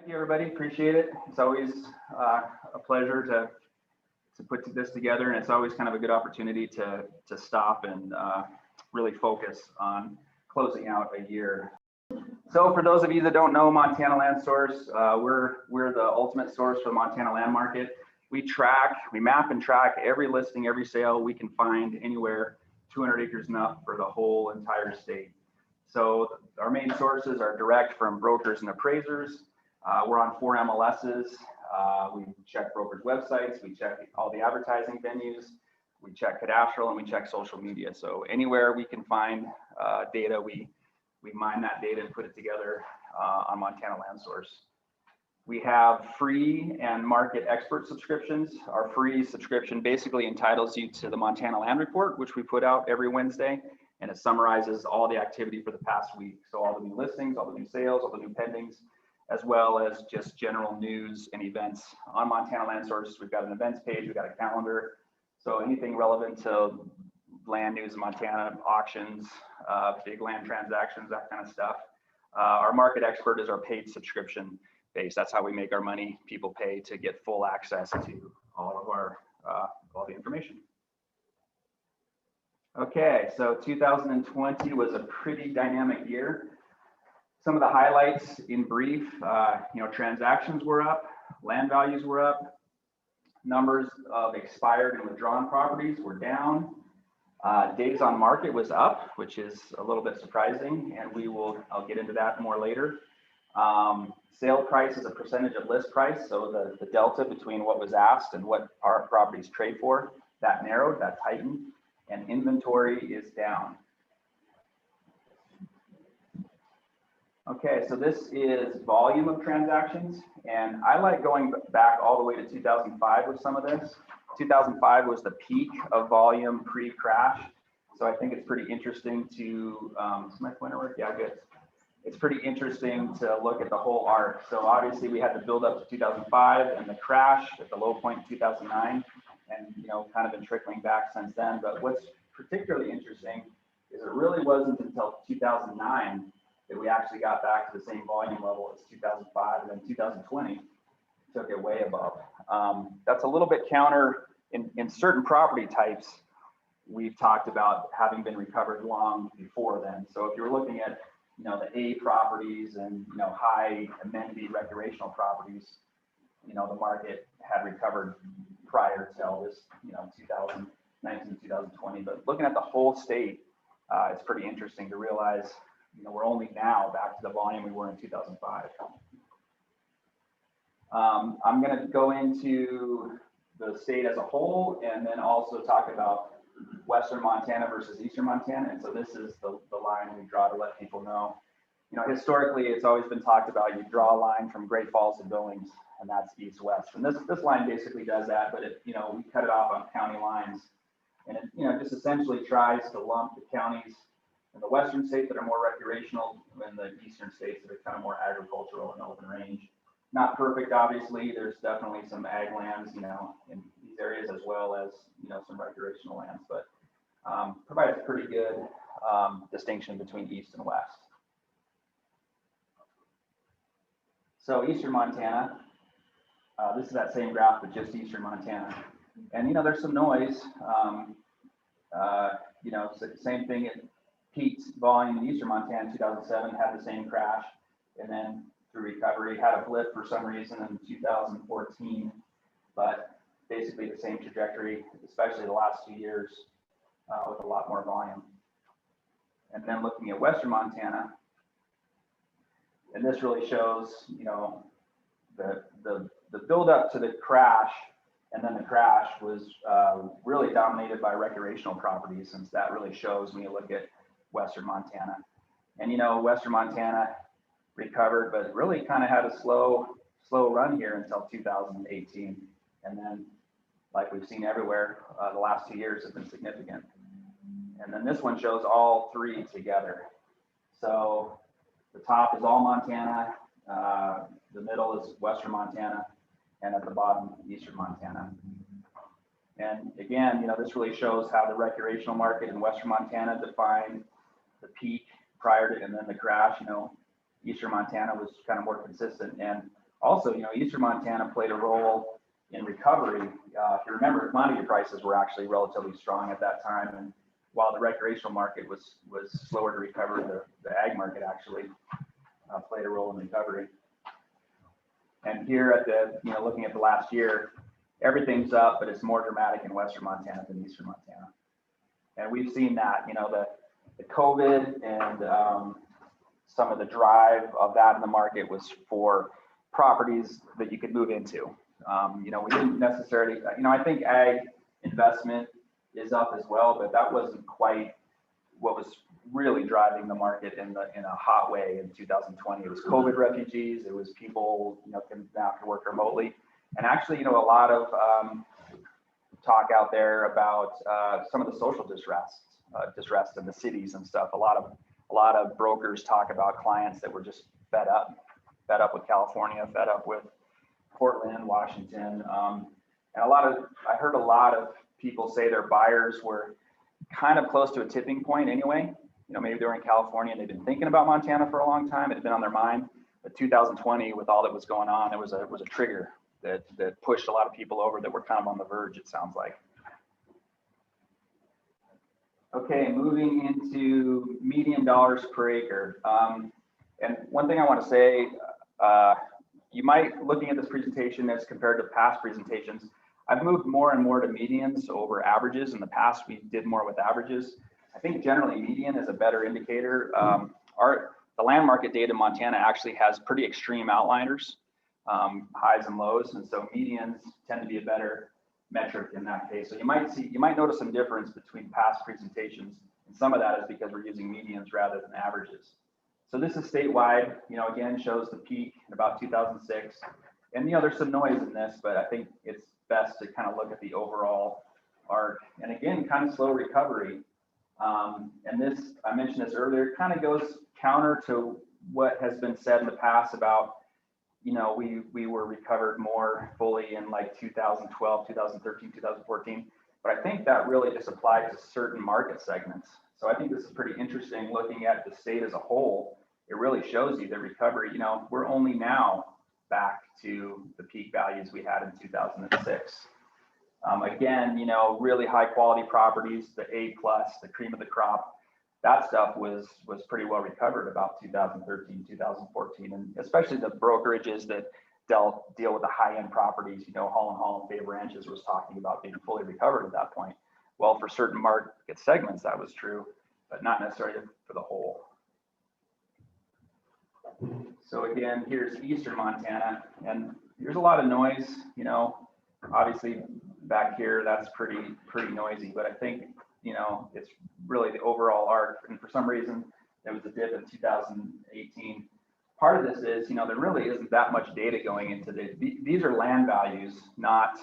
Thank you, everybody. Appreciate it. It's always a pleasure to put this together, and it's always kind of a good opportunity to stop and really focus on closing out a year. So for those of you that don't know Montana Land Source, we're the ultimate source for the Montana land market. We map and track every listing, every sale we can find anywhere 200 acres and up for the whole entire state. So our main sources are direct from brokers and appraisers. We're on 4 MLSs. We check brokers' websites. We check all the advertising venues. We check cadastral and we check social media. So anywhere we can find data, we mine that data and put it together on Montana Land Source. We have free and market expert subscriptions. Our free subscription basically entitles you to the Montana Land Report, which we put out every Wednesday, and it summarizes all the activity for the past week. So all the new listings, all the new sales, all the new pendings, as well as just general news and events on Montana Land Source. We've got an events page, we've got a calendar. So anything relevant to land news in Montana, auctions, big land transactions, that kind of stuff. Our market expert is our paid subscription base. That's how we make our money. People pay to get full access to all of our all the information. Okay, so 2020 was a pretty dynamic year. Some of the highlights in brief, transactions were up, land values were up, numbers of expired and withdrawn properties were down. Days on market was up, which is a little bit surprising, and I'll get into that more later. Sale price is a percentage of list price, so the delta between what was asked and what our properties trade for, that narrowed, that tightened, and inventory is down. Okay, so this is volume of transactions, and I like going back all the way to 2005 with some of this. 2005 was the peak of volume pre-crash, so I think it's pretty interesting to, is my pointer work? Yeah, good. It's pretty interesting to look at the whole arc. So obviously we had the build up to 2005 and the crash at the low point in 2009, and kind of been trickling back since then. But what's particularly interesting is it really wasn't until 2009 that we actually got back to the same volume level as 2005, and then 2020 took it way above. That's a little bit counter in certain property types. We've talked about having been recovered long before then. So if you're looking at the A properties and high amenity recreational properties, the market had recovered prior to all this 2019, 2020. But looking at the whole state, it's pretty interesting to realize we're only now back to the volume we were in 2005. I'm going to go into the state as a whole and then also talk about Western Montana versus Eastern Montana. And so this is the line we draw to let people know. Historically, it's always been talked about. You draw a line from Great Falls to Billings, and that's east-west. And this line basically does that, but we cut it off on county lines, and it just essentially tries to lump the counties in the western states that are more recreational and the eastern states that are kind of more agricultural and open range. Not perfect, obviously. There's definitely some ag lands, in these areas, as well as some recreational lands, but provides a pretty good distinction between east and west. So Eastern Montana, this is that same graph, but just Eastern Montana. And there's some noise. Same thing. It peaked volume in Eastern Montana in 2007, had the same crash, and then through recovery had a blip for some reason in 2014, but basically the same trajectory, especially the last 2 years, with a lot more volume. And then looking at Western Montana, and this really shows, the build up to the crash, and then the crash was really dominated by recreational properties, since that really shows when you look at Western Montana. And Western Montana recovered, but really kind of had a slow run here until 2018, and then, like we've seen everywhere, the last 2 years have been significant. And then this one shows all three together. So the top is all Montana, the middle is Western Montana, and at the bottom, Eastern Montana. And again, this really shows how the recreational market in Western Montana defined the peak prior to, and then the crash. Eastern Montana was kind of more consistent. And Also, Eastern Montana played a role in recovery. If you remember, commodity prices were actually relatively strong at that time, and while the recreational market was slower to recover, the ag market actually played a role in recovery. And here at looking at the last year, everything's up, but it's more dramatic in Western Montana than Eastern Montana. And we've seen that, the COVID and some of the drive of that in the market was for properties that you could move into. We didn't necessarily, I think ag investment is up as well, but that wasn't quite what was really driving the market in a hot way in 2020. It was COVID refugees. It was people, can now work remotely. And actually, a lot of talk out there about some of the social distress in the cities and stuff. A lot of brokers talk about clients that were just fed up with California, fed up with Portland, Washington. And I heard a lot of people say their buyers were kind of close to a tipping point anyway. Maybe they were in California and they've been thinking about Montana for a long time. It had been on their mind. But 2020, with all that was going on, it was a trigger that pushed a lot of people over that were kind of on the verge, it sounds like. Okay, moving into median dollars per acre. And one thing I want to say, you might, looking at this presentation as compared to past presentations, I've moved more and more to medians over averages. In the past, we did more with averages. I think generally median is a better indicator. The land market data in Montana actually has pretty extreme outliers, highs and lows, and so medians tend to be a better metric in that case. So you might notice some difference between past presentations, and some of that is because we're using medians rather than averages. So this is statewide, again, shows the peak in about 2006. And there's some noise in this, but I think it's best to kind of look at the overall arc. And again, kind of slow recovery. And this, I mentioned this earlier, kind of goes counter to what has been said in the past about, we were recovered more fully in like 2012, 2013, 2014. But I think that really just applies to certain market segments. So I think this is pretty interesting looking at the state as a whole. It really shows you the recovery. We're only now back to the peak values we had in 2006. Again, really high quality properties, the A+, the cream of the crop, that stuff was pretty well recovered about 2013, 2014, and especially the brokerages that deal with the high-end properties. Hall and Favor Ranches was talking about being fully recovered at that point. Well, for certain market segments, that was true, but not necessarily for the whole. So again, here's Eastern Montana, and there's a lot of noise. Obviously back here, that's pretty noisy, but I think, it's really the overall arc. And for some reason, there was a dip in 2018. Part of this is, there really isn't that much data going into this. These are land values, not,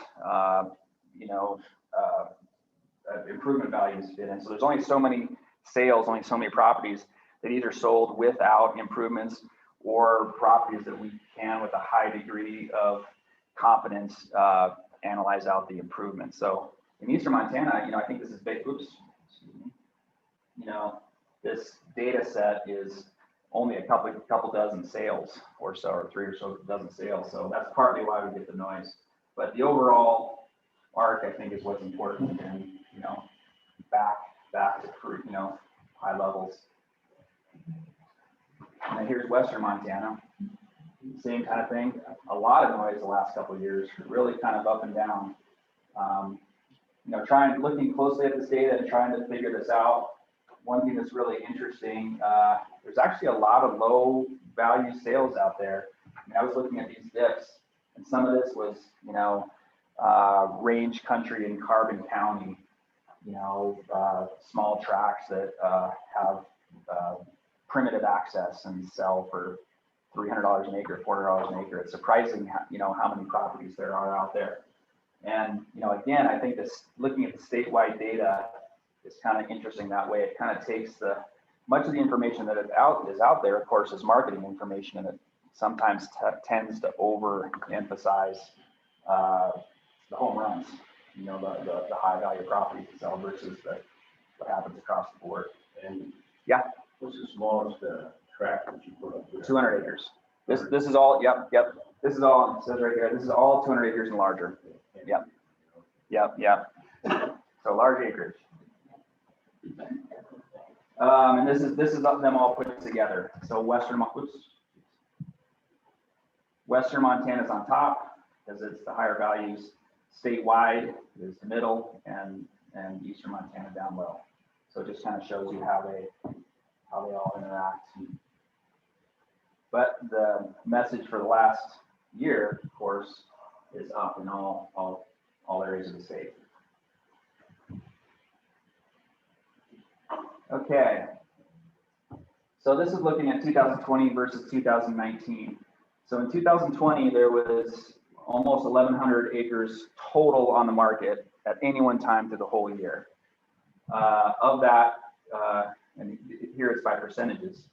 improvement values fit in. So there's only so many sales, only so many properties that either sold without improvements or properties that we can, with a high degree of confidence, analyze out the improvements. So in Eastern Montana, I think this is big. Oops. This data set is only a couple dozen sales or so, or 3 or so dozen sales. So that's partly why we get the noise. But the overall arc, I think, is what's important, and back to high levels. And then here's Western Montana, same kind of thing. A lot of noise the last couple of years, really kind of up and down. Looking closely at this data and trying to figure this out. One thing that's really interesting, there's actually a lot of low value sales out there. I was looking at these dips, and some of this was, range country in Carbon County, small tracts that have primitive access and sell for $300 an acre, $400 an acre. It's surprising, how many properties there are out there. And, again, I think this, looking at the statewide data, is kind of interesting that way. It kind of takes much of the information that is out there, of course, is marketing information, and it sometimes tends to overemphasize the home runs, the high value properties to sell versus what happens across the board. And yeah, what's the smallest tract that you put up there? 200 acres. This is all. Yep. This is all, it says right here, this is all 200 acres and larger. Yep. Yep, yep. So large acreage. And this is them all put together. So Western Montana is on top because it's the higher values. Statewide is the middle, and Eastern Montana down low. So it just kind of shows you how they all interact. But the message for the last year, of course, is up in all areas of the state. Okay. So this is looking at 2020 versus 2019. So in 2020, there was almost 1,100 acres total on the market at any one time through the whole year. Of that, and here it's by percentages.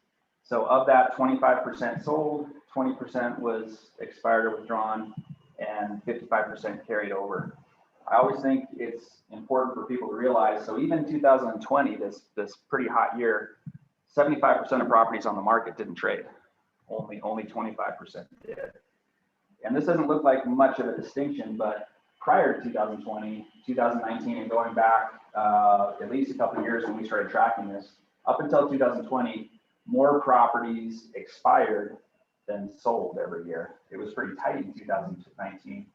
So of that, 25% sold, 20% was expired or withdrawn, and 55% carried over. I always think it's important for people to realize, so even 2020, this pretty hot year, 75% of properties on the market didn't trade. Only 25% did. And this doesn't look like much of a distinction, but prior to 2020, 2019, and going back at least a couple of years when we started tracking this, up until 2020, more properties expired than sold every year. It was pretty tight in 2019.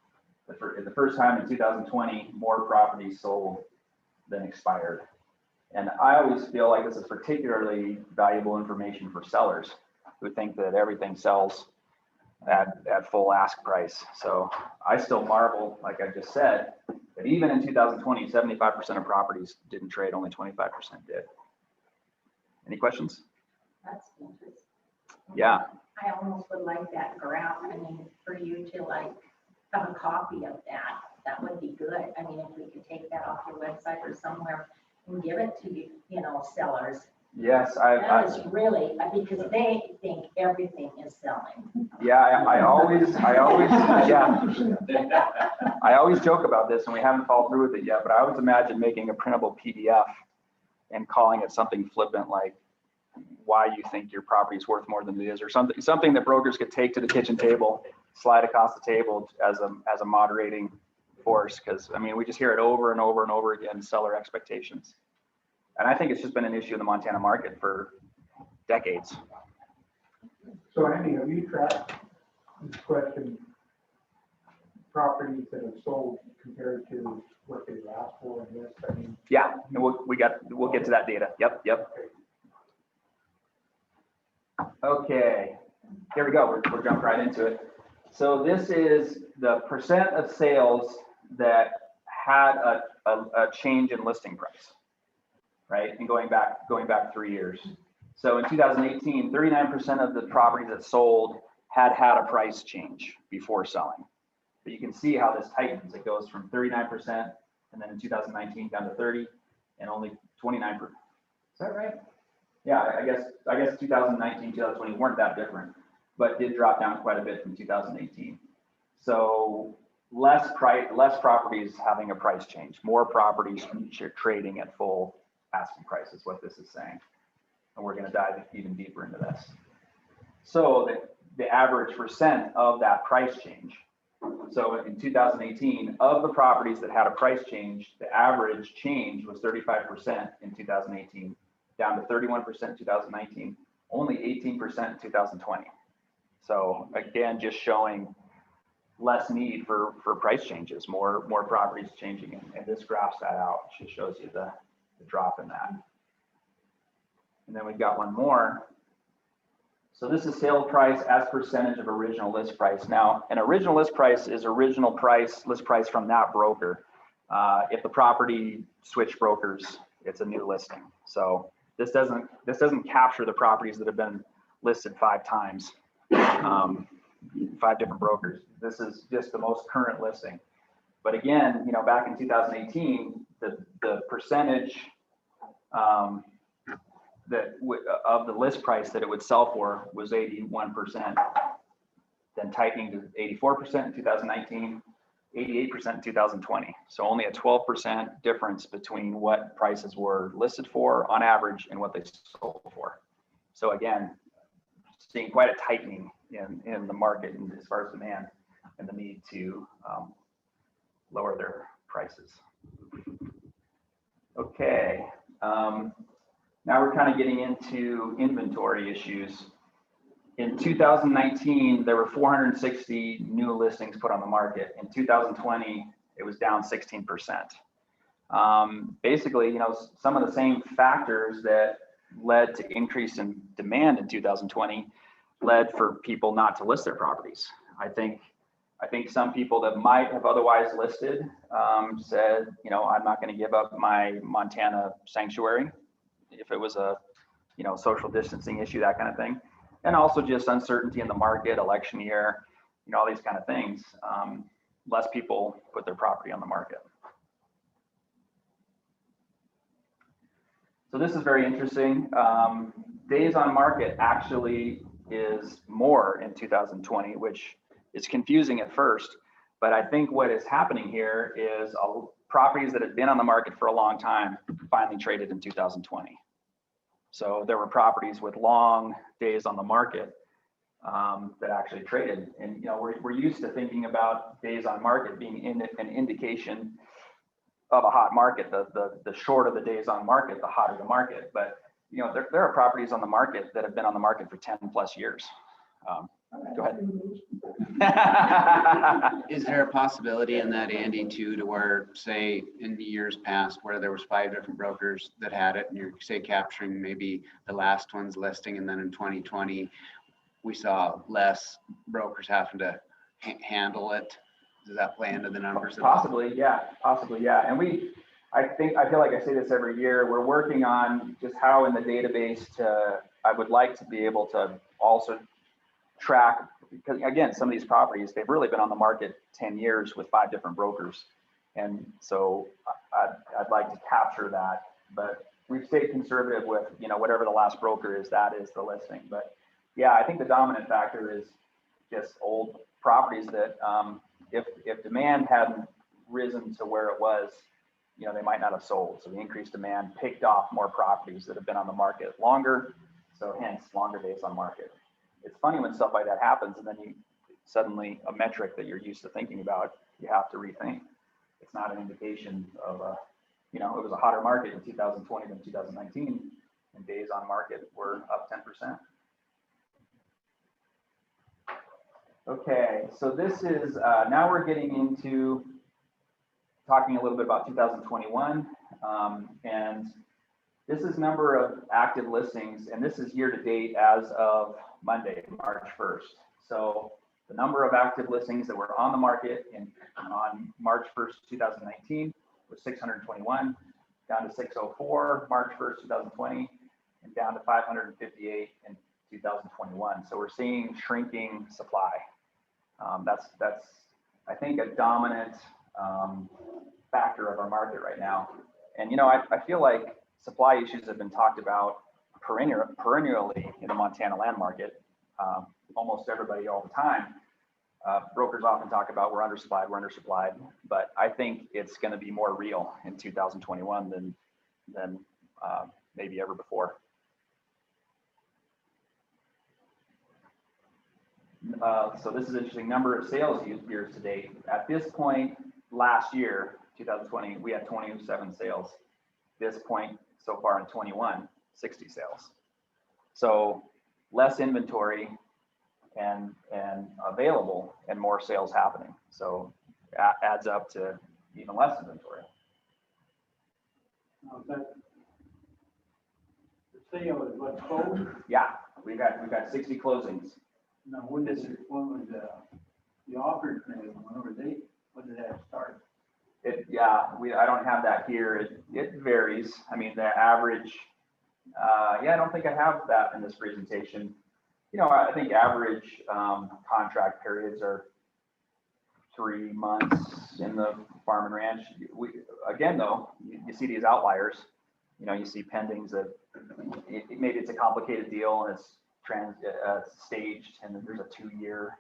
The first time in 2020, more properties sold than expired. And I always feel like this is particularly valuable information for sellers who think that everything sells at full ask price. So I still marvel, like I just said, that even in 2020, 75% of properties didn't trade, only 25% did. Any questions? That's interesting. Yeah. I almost would like that graph. I mean, for you to like have a copy of that, that would be good. I mean, if we could take that off your website or somewhere and give it to you know, sellers. Yes, that is really, because they think everything is selling. Yeah, I always, yeah. I always joke about this, and we haven't followed through with it yet, but I always imagine making a printable PDF and calling it something flippant like why you think your property is worth more than it is, or something that brokers could take to the kitchen table, slide across the table as a moderating force. Because I mean, we just hear it over and over and over again, seller expectations. And I think it's just been an issue in the Montana market for decades. So Andy, have you tracked this question, properties that have sold compared to what they asked for in this? I mean, yeah, and we'll get to that data. Yep. Okay, here we go. We're jumping right into it. So this is the percent of sales that had a change in listing price, right? And going back 3 years. So in 2018, 39% of the properties that sold had a price change before selling. But you can see how this tightens. It goes from 39%, and then in 2019 down to 30, and only 29%. Is that right? Yeah, I guess 2019, 2020 weren't that different, but did drop down quite a bit from 2018. So less properties having a price change, more properties trading at full asking price is what this is saying. And we're going to dive even deeper into this. So the average percent of that price change. So in 2018, of the properties that had a price change, the average change was 35% in 2018, down to 31% in 2019, only 18% in 2020. So again, just showing less need for price changes, more properties changing, and this graphs that out. It just shows you the drop in that. And then we've got one more. So this is sale price as percentage of original list price. Now, an original list price is original list price from that broker. If the property switched brokers, it's a new listing. So this doesn't capture the properties that have been listed 5 times, 5 different brokers. This is just the most current listing. But again, you know, back in 2018, the percentage of the list price that it would sell for was 81%, then tightening to 84% in 2019, 88% in 2020. So only a 12% difference between what prices were listed for on average and what they sold for. So again, seeing quite a tightening in the market and as far as demand and the need to lower their prices. Okay, now we're kind of getting into inventory issues. In 2019, there were 460 new listings put on the market. In 2020, it was down 16%. Basically, you know, some of the same factors that led to increase in demand in 2020 led for people not to list their properties. I think some people that might have otherwise listed said, you know, I'm not going to give up my Montana sanctuary if it was a, you know, social distancing issue, that kind of thing. And also just uncertainty in the market, election year, you know, all these kind of things. Less people put their property on the market. So this is very interesting. Days on market actually is more in 2020, which is confusing at first. But I think what is happening here is properties that had been on the market for a long time finally traded in 2020. So there were properties with long days on the market that actually traded. And, you know, we're used to thinking about days on market being an indication of a hot market. The shorter the days on market, the hotter the market. But, you know, there are properties on the market that have been on the market for 10 plus years. Go ahead. Is there a possibility in that, Andy, too, to where, say, in the years past, where there was 5 different brokers that had it, and you're, say, capturing maybe the last one's listing, and then in 2020, we saw less brokers having to handle it? Does that play into the numbers? Possibly, yeah. And I feel like I say this every year, we're working on just how in the database I would like to be able to also track, because again, some of these properties, they've really been on the market 10 years with 5 different brokers. And so I'd like to capture that, but we've stayed conservative with, you know, whatever the last broker is, that is the listing. But yeah, I think the dominant factor is just old properties that if demand hadn't risen to where it was, you know, they might not have sold. So the increased demand picked off more properties that have been on the market longer. So hence longer days on market. It's funny when stuff like that happens, and then you suddenly a metric that you're used to thinking about, you have to rethink. It's not an indication of you know, it was a hotter market in 2020 than 2019, and days on market were up 10%. Okay, so this is now we're getting into talking a little bit about 2021, and this is number of active listings, and this is year to date as of Monday, March 1st. So the number of active listings that were on the market on March 1st, 2019 was 621, down to 604 March 1st, 2020, and down to 558 in 2021. So we're seeing shrinking supply. That's I think a dominant factor of our market right now. And you know, I feel like supply issues have been talked about perennially in the Montana land market. Almost everybody all the time. Brokers often talk about we're undersupplied, but I think it's going to be more real in 2021 than maybe ever before. So this is interesting. Number of sales years to date. At this point last year, 2020, we had 27 sales. This point so far in 21, 60 sales. So less inventory and available and more sales happening. So adds up to even less inventory. The sale is what, sold? Yeah, we've got 60 closings. Now, when was the offer made? When did that start? I don't have that here. It varies. I mean, the average, I don't think I have that in this presentation. You know, I think average contract periods are 3 months in the farm and ranch. Again, though, you see these outliers. You know, you see pendings that maybe it's a complicated deal and it's staged, and then there's a 2-year.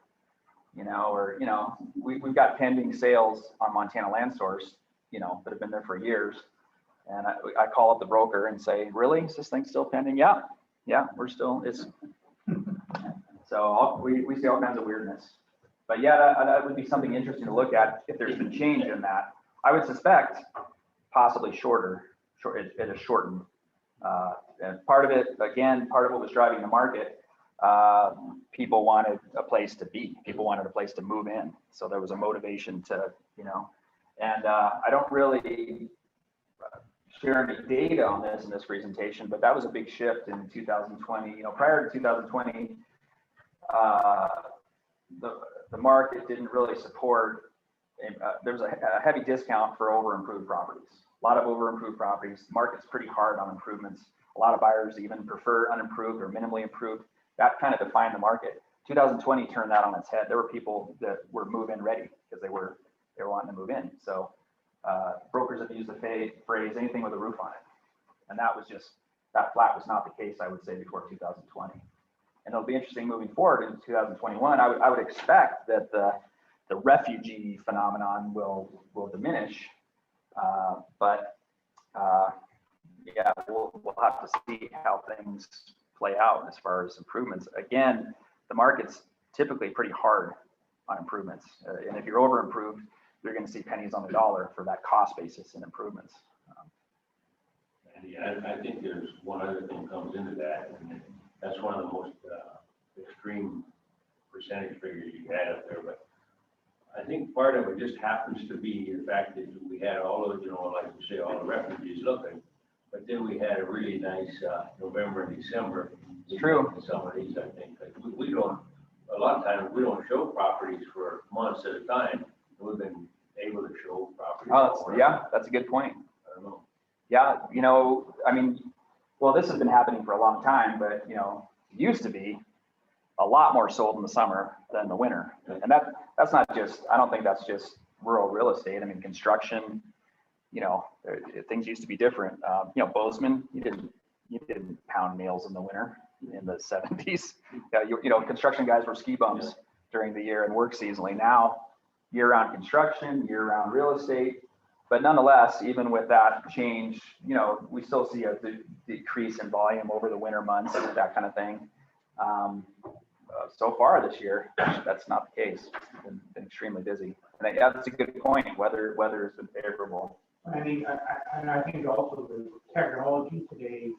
You know, or, you know, we've got pending sales on Montana Land Source, you know, that have been there for years. And I call up the broker and say, really, is this thing still pending? Yeah, we're still, So we see all kinds of weirdness. But yeah, that would be something interesting to look at if there's been change in that. I would suspect possibly it has shortened. And part of it, again, part of what was driving the market, people wanted a place to be. People wanted a place to move in. So there was a motivation to, and I don't really share any data on this in this presentation, but that was a big shift in 2020. Prior to 2020, the market didn't really support, there was a heavy discount for over-improved properties. A lot of over-improved properties. The market's pretty hard on improvements. A lot of buyers even prefer unimproved or minimally improved. That kind of defined the market. 2020 turned that on its head. There were people that were move-in ready because they were wanting to move in. So brokers have used the phrase anything with a roof on it. And that flat was not the case, I would say, before 2020. And it'll be interesting moving forward in 2021. I would expect that the refugee phenomenon will diminish. Yeah, we'll have to see how things play out as far as improvements. Again, the market's typically pretty hard on improvements. And if you're over improved, you're going to see pennies on the dollar for that cost basis in improvements. And I think there's one other thing comes into that, and that's one of the most extreme percentage figures you had up there. But I think part of it just happens to be the fact that we had all of, like you say, all the refugees looking, but then we had a really nice November and December. It's true. Some of these, I think, like we don't, a lot of times we don't show properties for months at a time. We've been able to show properties. Oh, yeah, that's a good point. I don't know. Yeah, this has been happening for a long time, but it used to be a lot more sold in the summer than the winter. And that's not just, I don't think that's just rural real estate. I mean, construction, things used to be different. Bozeman, you didn't pound nails in the winter in the 70s. Construction guys were ski bums during the year and work seasonally. Now, year-round construction, year-round real estate. But nonetheless, even with that change, we still see a decrease in volume over the winter months, that kind of thing. So far this year, that's not the case. It's been extremely busy. And that's a good point. Weather has been favorable. I think also the technology today,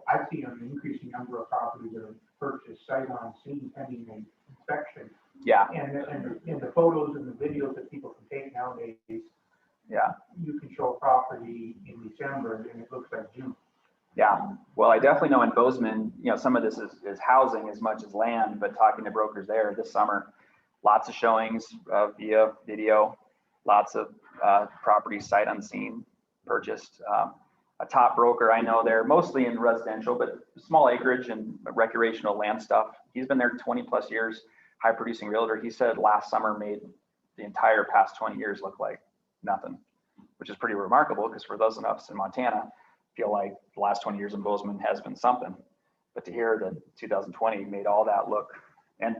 I see an increasing number of properties that are purchased sight unseen pending an inspection. Yeah. And the photos and the videos that people can take nowadays. Yeah. You can show a property in December and it looks like June. Yeah. Well, I definitely know in Bozeman, some of this is housing as much as land, but talking to brokers there this summer, lots of showings via video, lots of properties sight unseen purchased. A top broker I know there, mostly in residential, but small acreage and recreational land stuff. He's been there 20 plus years, high producing realtor. He said last summer made the entire past 20 years look like nothing, which is pretty remarkable because for those of us in Montana, feel like the last 20 years in Bozeman has been something. But to hear that 2020 made all that look, and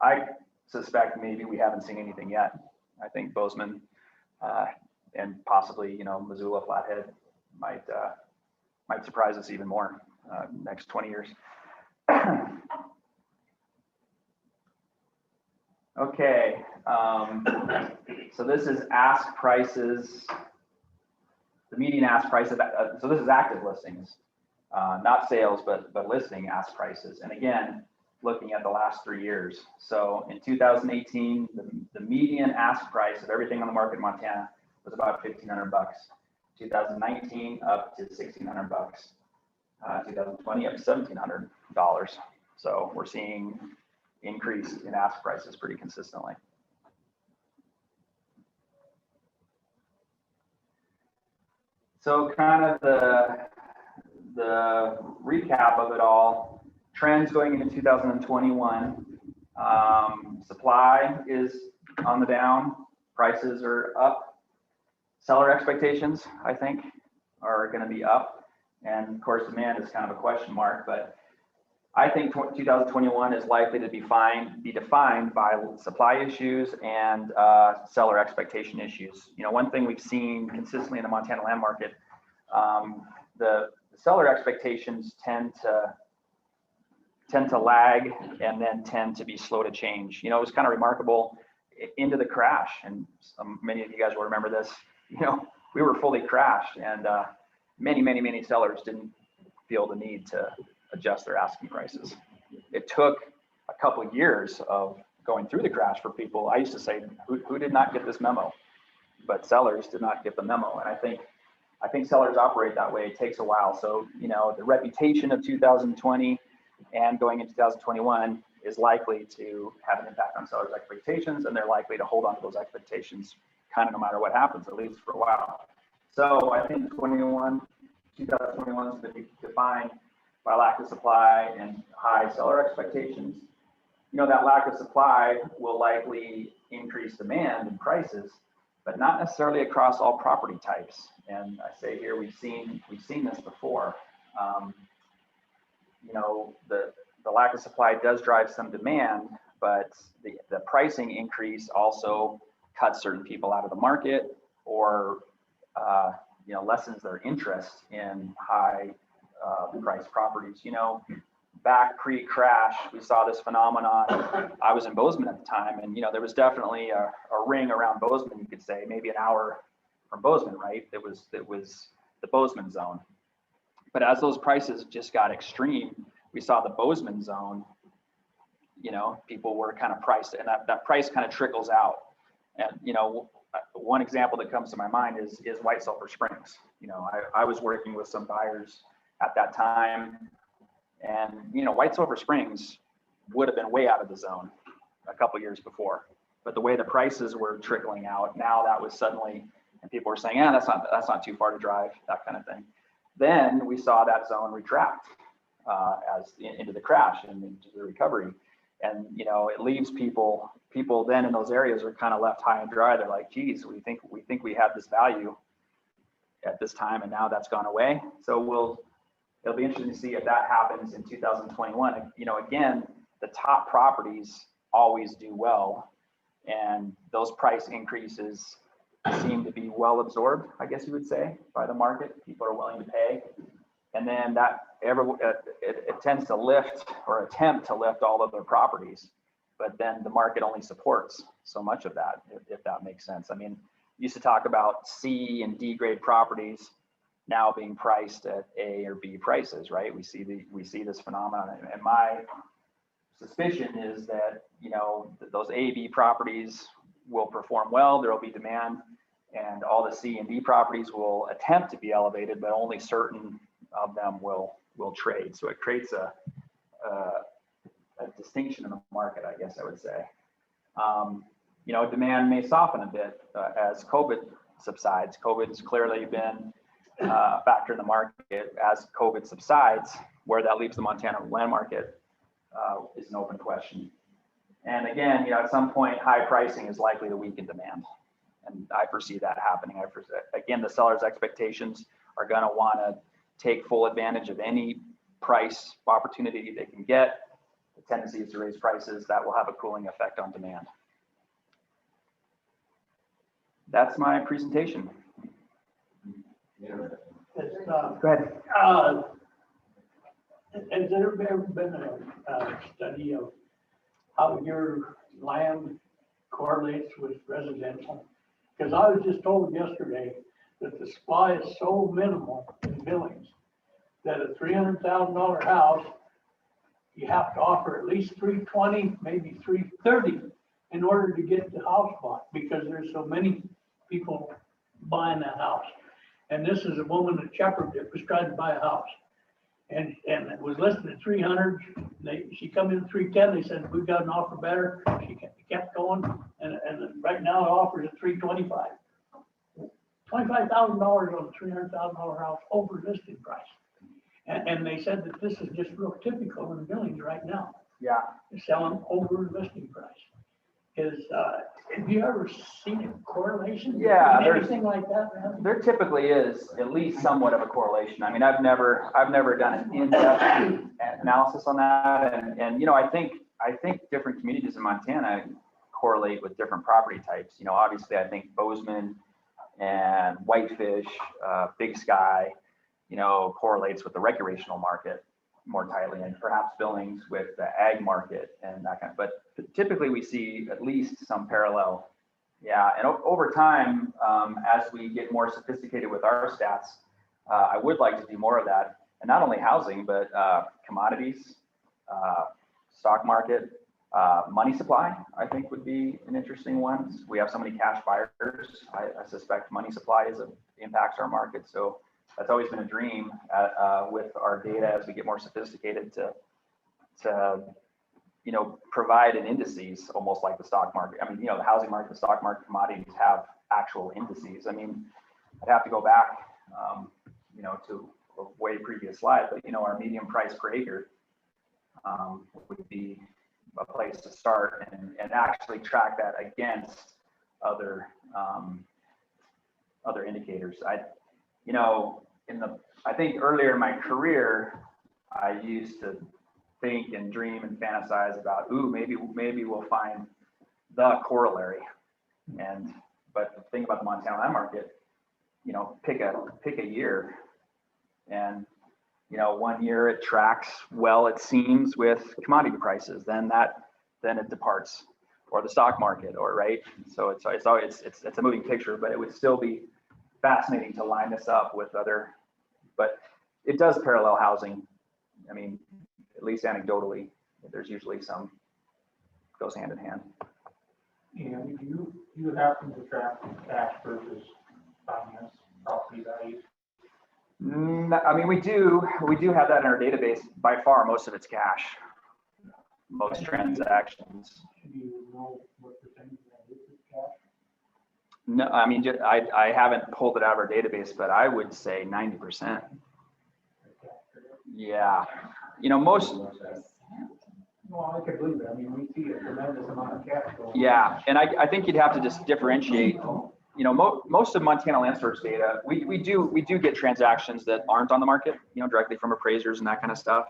I suspect maybe we haven't seen anything yet. I think Bozeman and possibly, Missoula, Flathead might surprise us even more next 20 years. Okay, so this is ask prices, the median ask price of, so this is active listings, not sales, but listing ask prices. And again, looking at the last 3 years. So in 2018, the median ask price of everything on the market in Montana was about $1,500. 2019 up to $1,600. 2020 up to $1,700. So we're seeing increase in ask prices pretty consistently. So kind of the recap of it all, trends going into 2021. Supply is on the down, prices are up. Seller expectations, I think, are going to be up. And of course, demand is kind of a question mark, but I think 2021 is likely to be defined by supply issues and seller expectation issues. One thing we've seen consistently in the Montana land market, the seller expectations tend to tend to lag and then tend to be slow to change. You know, it was kind of remarkable into the crash, and many of you guys will remember this. You know, we were fully crashed, and many sellers didn't feel the need to adjust their asking prices. It took a couple of years of going through the crash for people. I used to say, who did not get this memo? But sellers did not get the memo. And I think sellers operate that way. It takes a while. So, you know, the reputation of 2020 and going into 2021 is likely to have an impact on sellers' expectations, and they're likely to hold on to those expectations kind of no matter what happens, at least for a while. So I think 2021 is going to be defined by lack of supply and high seller expectations. You know, that lack of supply will likely increase demand and prices, but not necessarily across all property types. And I say here, we've seen this before. You know, the lack of supply does drive some demand, but the pricing increase also cuts certain people out of the market, or you know, lessens their interest in high priced properties. You know, back pre-crash, we saw this phenomenon. I was in Bozeman at the time, and you know, there was definitely a ring around Bozeman, you could say, maybe an hour from Bozeman, right? It was the Bozeman zone. But as those prices just got extreme, we saw the Bozeman zone, you know, people were kind of priced, and that price kind of trickles out. And you know, one example that comes to my mind is White Sulphur Springs. You know, I was working with some buyers at that time, and you know, White Sulphur Springs would have been way out of the zone a couple years before, but the way the prices were trickling out, now that was suddenly, and people were saying, yeah, that's not too far to drive, that kind of thing. Then we saw that zone retract into the crash and into the recovery, and you know, it leaves people then in those areas are kind of left high and dry. They're like, geez, we think we had this value at this time, and now that's gone away. So it'll be interesting to see if that happens in 2021. You know, again, the top properties always do well, and those price increases seem to be well absorbed, I guess you would say, by the market. People are willing to pay, and then it tends to lift or attempt to lift all of their properties, but then the market only supports so much of that, if that makes sense. I mean, used to talk about C and D grade properties now being priced at A or B prices, right? We see this phenomenon, and my suspicion is that, you know, those A, B properties will perform well. There will be demand, and all the C and D properties will attempt to be elevated, but only certain of them will trade. So it creates a distinction in the market, I guess I would say. You know, demand may soften a bit as COVID subsides. COVID has clearly been a factor in the market. As COVID subsides, where that leaves the Montana land market is an open question. And again, you know, at some point, high pricing is likely to weaken demand, and I foresee that happening. Again, the seller's expectations are going to want to take full advantage of any price opportunity they can get. The tendency is to raise prices. That will have a cooling effect on demand. That's my presentation. Go ahead. Has there ever been a study of how your land correlates with residential? Because I was just told yesterday that the supply is so minimal in Billings that a $300,000 house, you have to offer at least $320,000, maybe $330,000 in order to get the house bought, because there's so many people buying that house. And this is a woman at Shepherd that was trying to buy a house, and it was listed at 300. She come in at 310. They said, we've got an offer better. She kept going, and right now it offers at 325. $25,000 on a $300,000 house over listing price. And they said that this is just real typical in Billings right now. Yeah. They're selling over listing price. Have you ever seen a correlation? Yeah, anything like that, man? There typically is at least somewhat of a correlation. I mean, I've never done an in-depth analysis on that, and you know, I think different communities in Montana correlate with different property types. You know, obviously, I think Bozeman and Whitefish, Big Sky, you know, correlates with the recreational market. more tightly, and perhaps Billings with the ag market and that kind of, but typically we see at least some parallel. Yeah, and over time, as we get more sophisticated with our stats, I would like to do more of that, and not only housing, but commodities, stock market, money supply, I think would be an interesting one. We have so many cash buyers. I suspect money supply impacts our market. So that's always been a dream with our data as we get more sophisticated to provide an indices almost like the stock market. I mean, the housing market, the stock market, commodities have actual indices. I mean, I'd have to go back, to a way previous slide, but our median price per acre would be a place to start and actually track that against other indicators. I think earlier in my career, I used to think and dream and fantasize about, maybe we'll find the corollary. But the thing about the Montana land market, pick a year, and 1 year it tracks well, it seems, with commodity prices, then it departs, or the stock market, or right. So it's a moving picture, but it would still be fascinating to line this up with other, but it does parallel housing. I mean, at least anecdotally, there's usually goes hand in hand. And you happen to track cash versus finance property values? I mean, we do have that in our database. By far, most of it's cash. Most transactions. Do you know what percentage that is cash? No, I mean, I haven't pulled it out of our database, but I would say 90%. Yeah, most. Well, I could believe it. I mean, we see a tremendous amount of cash going. Yeah, and I think you'd have to just differentiate. Most of Montana Land Source data, we do get transactions that aren't on the market, directly from appraisers and that kind of stuff.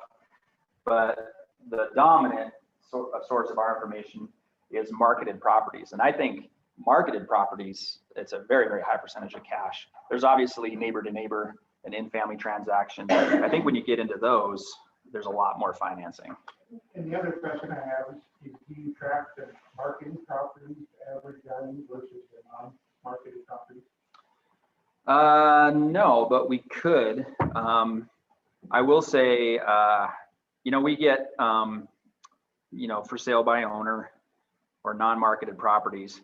But the dominant source of our information is marketed properties, and I think marketed properties, it's a very, very high percentage of cash. There's obviously neighbor to neighbor and in-family transactions. I think when you get into those, there's a lot more financing. And the other question I have is do you track the marketed properties average value versus the non-marketed properties? No, but we could. I will say, we get, for sale by owner or non-marketed properties,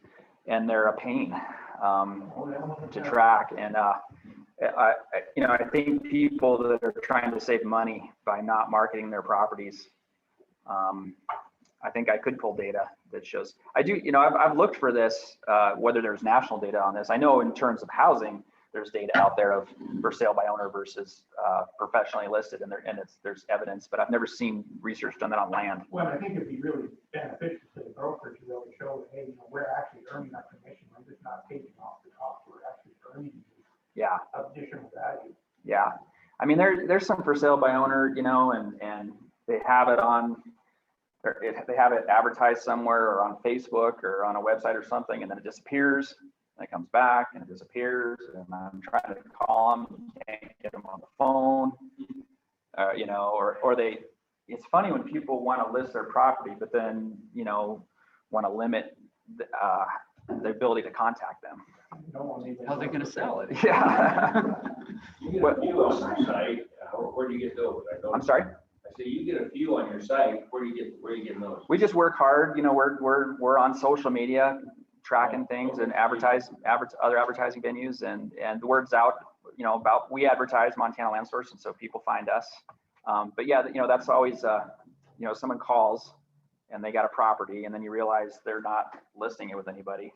and they're a pain to track. And I think people that are trying to save money by not marketing their properties, I think I could pull data that shows. I do, I've looked for this, whether there's national data on this. I know in terms of housing, there's data out there of for sale by owner versus professionally listed, and there's evidence, but I've never seen research done that on land. Well, I think it'd be really beneficial to the broker to be able to show that, hey, we're actually earning our commission. We're just not taking off the top. We're actually earning additional value. Yeah. I mean, there's some for sale by owner, and they have it on, they have it advertised somewhere or on Facebook or on a website or something, and then it disappears. And it comes back and it disappears, and I'm trying to call them, can't get them on the phone, or they. It's funny when people want to list their property, but then want to limit the ability to contact them. How are they going to sell it? Yeah. You get a few on your site. Where do you get those? I'm sorry. I say you get a few on your site. Where do you get those? We just work hard. We're on social media, tracking things and other advertising venues, and the word's out, about we advertise Montana Land Source, and so people find us. But yeah, that's always, someone calls and they got a property, and then you realize they're not listing it with anybody,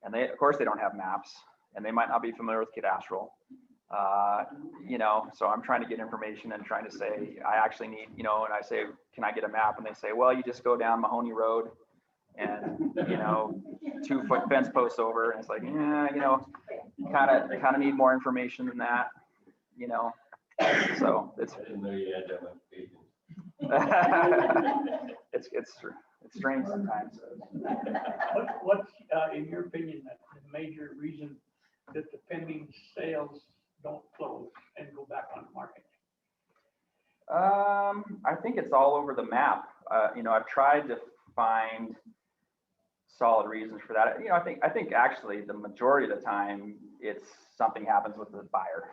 and of course they don't have maps, and they might not be familiar with cadastral. So I'm trying to get information and trying to say, I actually need, and I say, can I get a map? And they say, well, you just go down Mahoney Road and 2-foot fence posts over, and it's like, kind of need more information than that, so it's I didn't know you had that much patience. it's strange sometimes. What's in your opinion, the major reason that the pending sales don't close and go back on the market? I think it's all over the map. You know, I've tried to find solid reasons for that. You know, I think actually the majority of the time it's something happens with the buyer.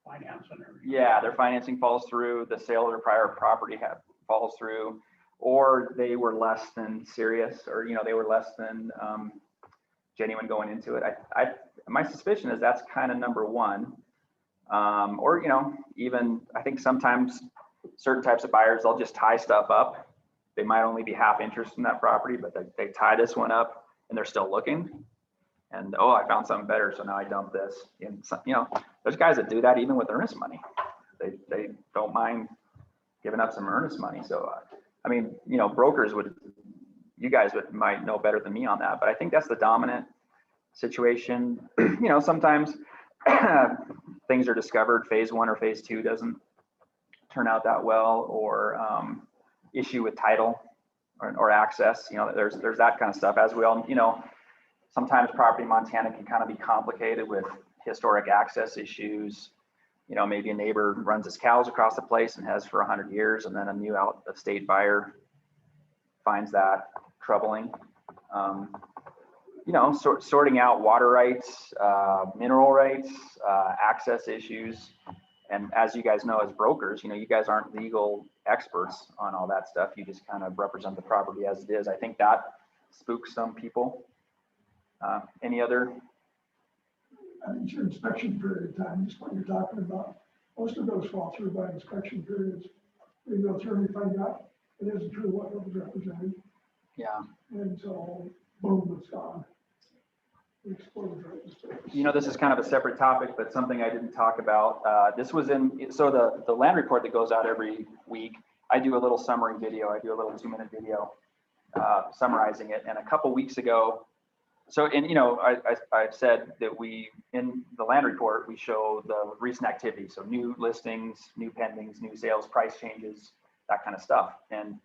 Finance and everything. Yeah, their financing falls through, the sale of their prior property falls through, or they were less than serious, or, you know, they were less than genuine going into it. My suspicion is that's kind of number one. Or, you know, even I think sometimes certain types of buyers, they'll just tie stuff up. They might only be half interested in that property, but they tie this one up and they're still looking. And, oh, I found something better, so now I dump this. And you know, there's guys that do that even with earnest money. They don't mind giving up some earnest money. So, I mean, you know, brokers you guys might know better than me on that, but I think that's the dominant situation. You know, sometimes things are discovered, phase one or phase two doesn't turn out that well, or issue with title or access. You know, there's that kind of stuff. As we all, you know, sometimes property in Montana can kind of be complicated with historic access issues. You know, maybe a neighbor runs his cows across the place and has for 100 years, and then a new out-of-state buyer finds that troubling. You know, sorting out water rights, mineral rights, access issues. And as you guys know, as brokers, you know, you guys aren't legal experts on all that stuff. You just kind of represent the property as it is. I think that spooks some people. Any other? It's your inspection period of time, just what you're talking about. Most of those fall through by inspection periods. They go through and find out it isn't true what was represented. Yeah. And so, boom, it's gone. It explodes right in the face. You know, this is kind of a separate topic, but something I didn't talk about. This was so the land report that goes out every week, I do a little summary video. I do a little 2-minute video summarizing it. And a couple weeks ago, and you know, I've said that in the land report, we show the recent activity. So new listings, new pendings, new sales, price changes, that kind of stuff. And,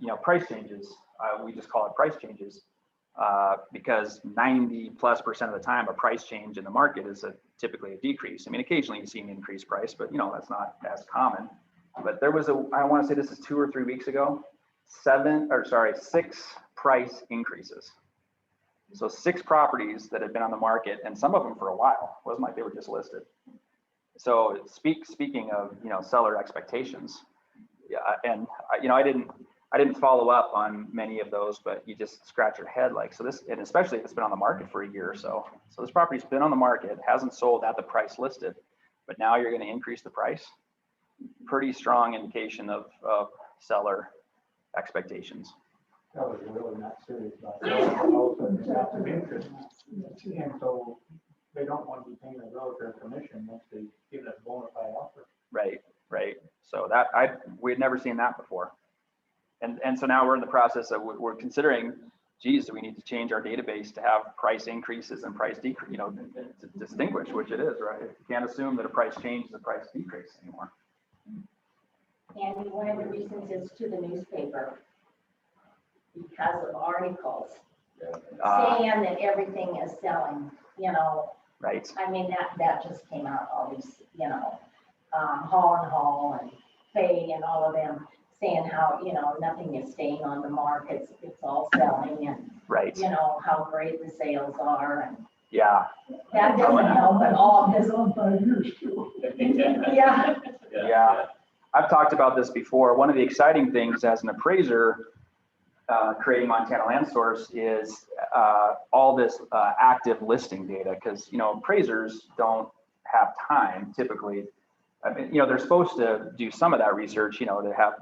you know, price changes, we just call it price changes. Because 90+% of the time, a price change in the market is typically a decrease. I mean, occasionally you see an increased price, but you know, that's not as common. But there was I want to say this is 2 or 3 weeks ago, 6 price increases. So 6 properties that had been on the market, and some of them for a while. It wasn't like they were just listed. So speaking of, you know, seller expectations, yeah, and you know, I didn't follow up on many of those, but you just scratch your head like, so this, and especially if it's been on the market for a year or so. So this property's been on the market, hasn't sold at the price listed, but now you're going to increase the price. Pretty strong indication of seller expectations. That was really not serious about it. Also, there's lots of interest. And so they don't want to be paying a realtor commission once they give it a bona fide offer. Right. So we had never seen that before. And so now we're in the process of, we're considering, geez, do we need to change our database to have price increases and price decrease, you know, to distinguish which it is, right? You can't assume that a price change is a price decrease anymore. And one of the reasons is to the newspaper, because of articles saying that everything is selling, you know. Right. I mean, that just came out, all these, you know, Hall and Fay and all of them saying how, you know, nothing is staying on the market, it's all selling, and Right. you know how great the sales are, and Yeah. that doesn't help at all. It's on 5 years too. Yeah. I've talked about this before. One of the exciting things as an appraiser, creating Montana Land Source, is all this active listing data, because, you know, appraisers don't have time typically. I mean, you know, they're supposed to do some of that research, you know, to have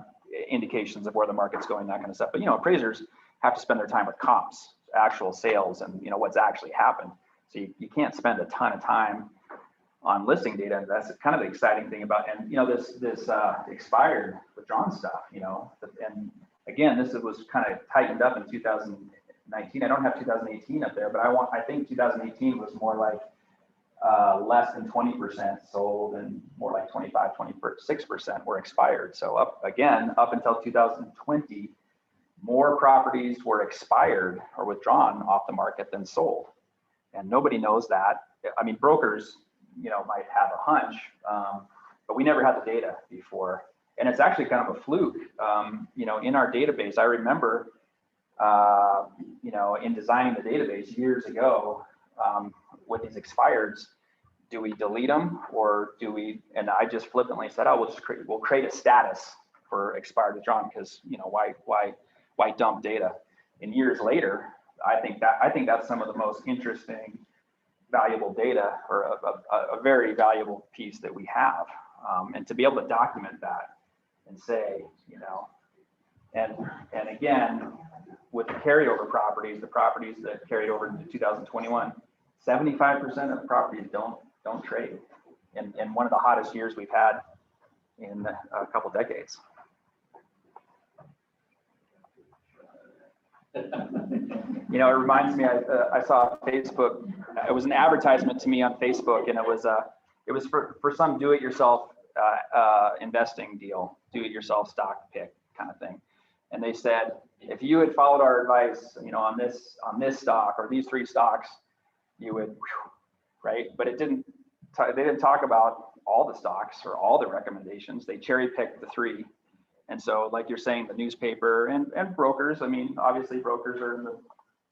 indications of where the market's going, that kind of stuff. But, you know, appraisers have to spend their time with comps, actual sales, and, you know, what's actually happened. So you can't spend a ton of time on listing data. And that's kind of the exciting thing about, and, you know, this expired withdrawn stuff, you know, and again, this was kind of tightened up in 2019. I don't have 2018 up there, but I think 2018 was more like less than 20% sold, and more like 26% were expired. So up until 2020, more properties were expired or withdrawn off the market than sold. And nobody knows that. I mean, brokers, you know, might have a hunch, but we never had the data before. And it's actually kind of a fluke, you know, in our database. I remember, you know, in designing the database years ago, with these expireds, do we delete them or do we, and I just flippantly said, oh, we'll create a status for expired withdrawn, because, you know, why dump data? And years later, I think that's some of the most interesting, valuable data, or a very valuable piece that we have. And to be able to document that and say, you know, and again, with the carryover properties, the properties that carried over into 2021, 75% of properties don't trade in one of the hottest years we've had in a couple decades. You know, it reminds me, I saw Facebook, it was an advertisement to me on Facebook, and it was for some do-it-yourself investing deal, do-it-yourself stock pick kind of thing. And they said, if you had followed our advice, you know, on this stock or these 3 stocks, you would, right? But they didn't talk about all the stocks or all the recommendations. They cherry picked the 3. And so, like you're saying, the newspaper and brokers, I mean, obviously brokers are in the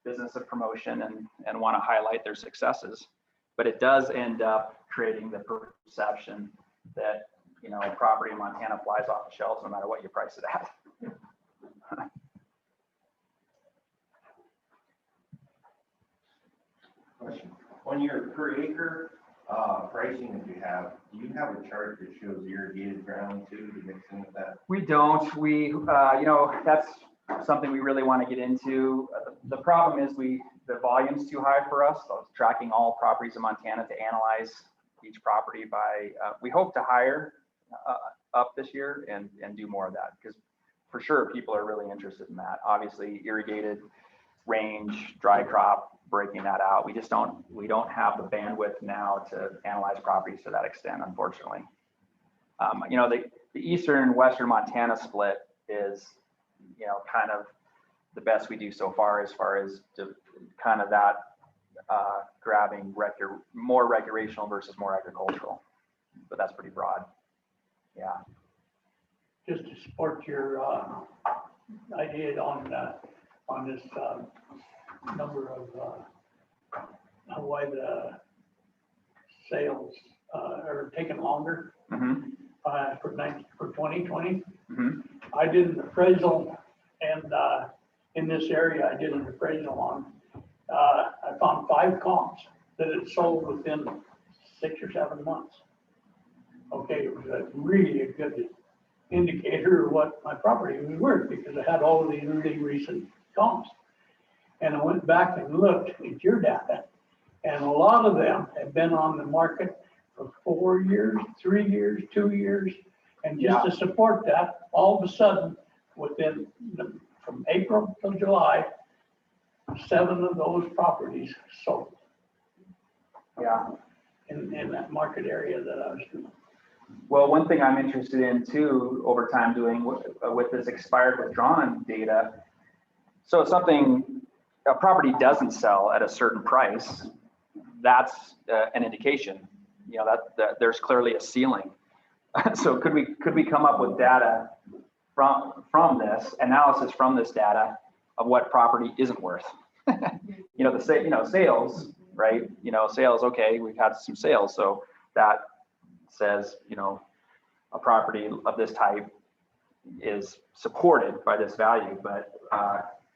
business of promotion and want to highlight their successes, but it does end up creating the perception that, you know, property in Montana flies off the shelves no matter what you price it at. Question. On your per acre pricing that you have, do you have a chart that shows irrigated ground too to mix in with that? We don't. We, you know, that's something we really want to get into. The problem is the volume's too high for us. So tracking all properties in Montana to analyze each property by, we hope to hire up this year and do more of that, because for sure people are really interested in that. Obviously irrigated, range, dry crop, breaking that out. We don't have the bandwidth now to analyze properties to that extent, unfortunately. You know, the eastern and western Montana split is, you know, kind of the best we do so far as kind of that grabbing more recreational versus more agricultural, but that's pretty broad. Yeah. Just to support your idea on this number of why the sales are taking longer for 2020. I did an appraisal, and in this area I did an appraisal on. I found 5 comps that had sold within 6 or 7 months. Okay, it was really a good indicator of what my property was worth, because I had all of these really recent comps. And I went back and looked at your data, and a lot of them have been on the market for 4 years, 3 years, 2 years. And just to support that, all of a sudden, from April till July, 7 of those properties sold. Yeah. In that market area that I was doing. Well, one thing I'm interested in too, over time doing with this expired withdrawn data. So if a property doesn't sell at a certain price, that's an indication, you know, that there's clearly a ceiling. So could we come up with data from this analysis from this data of what property isn't worth? You know, sales, right? You know, sales, okay, we've had some sales, so that says, you know, a property of this type is supported by this value, but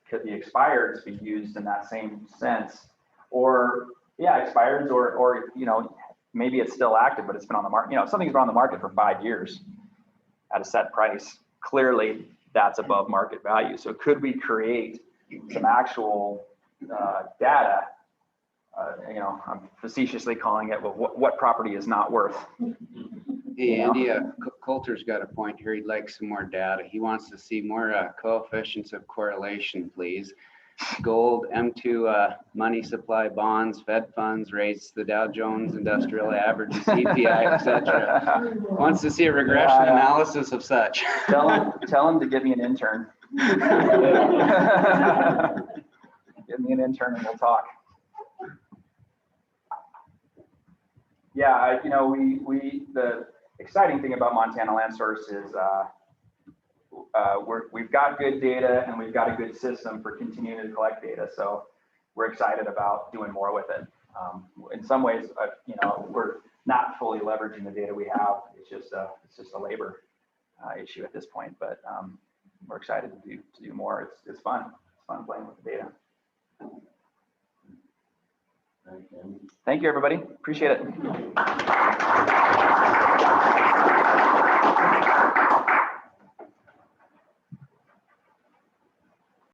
could the expireds be used in that same sense? Or expireds, or you know, maybe it's still active, but it's been on the market. You know, if something's been on the market for 5 years at a set price, clearly that's above market value. So could we create some actual data? You know, I'm facetiously calling it, well, what property is not worth? Hey, Andy, Coulter's got a point here. He'd like some more data. He wants to see more coefficients of correlation, please. Gold, M2 money supply bonds, Fed funds, rates, the Dow Jones Industrial Average, CPI, etc. Wants to see a regression analysis of such. Tell him to give me an intern. Give me an intern and we'll talk. Yeah, you know, exciting thing about Montana Land Source is we've got good data and we've got a good system for continuing to collect data. So we're excited about doing more with it. In some ways, we're not fully leveraging the data we have. It's just a labor issue at this point, but we're excited to do more. It's fun. It's fun playing with the data. Thank you. Thank you, everybody. Appreciate it.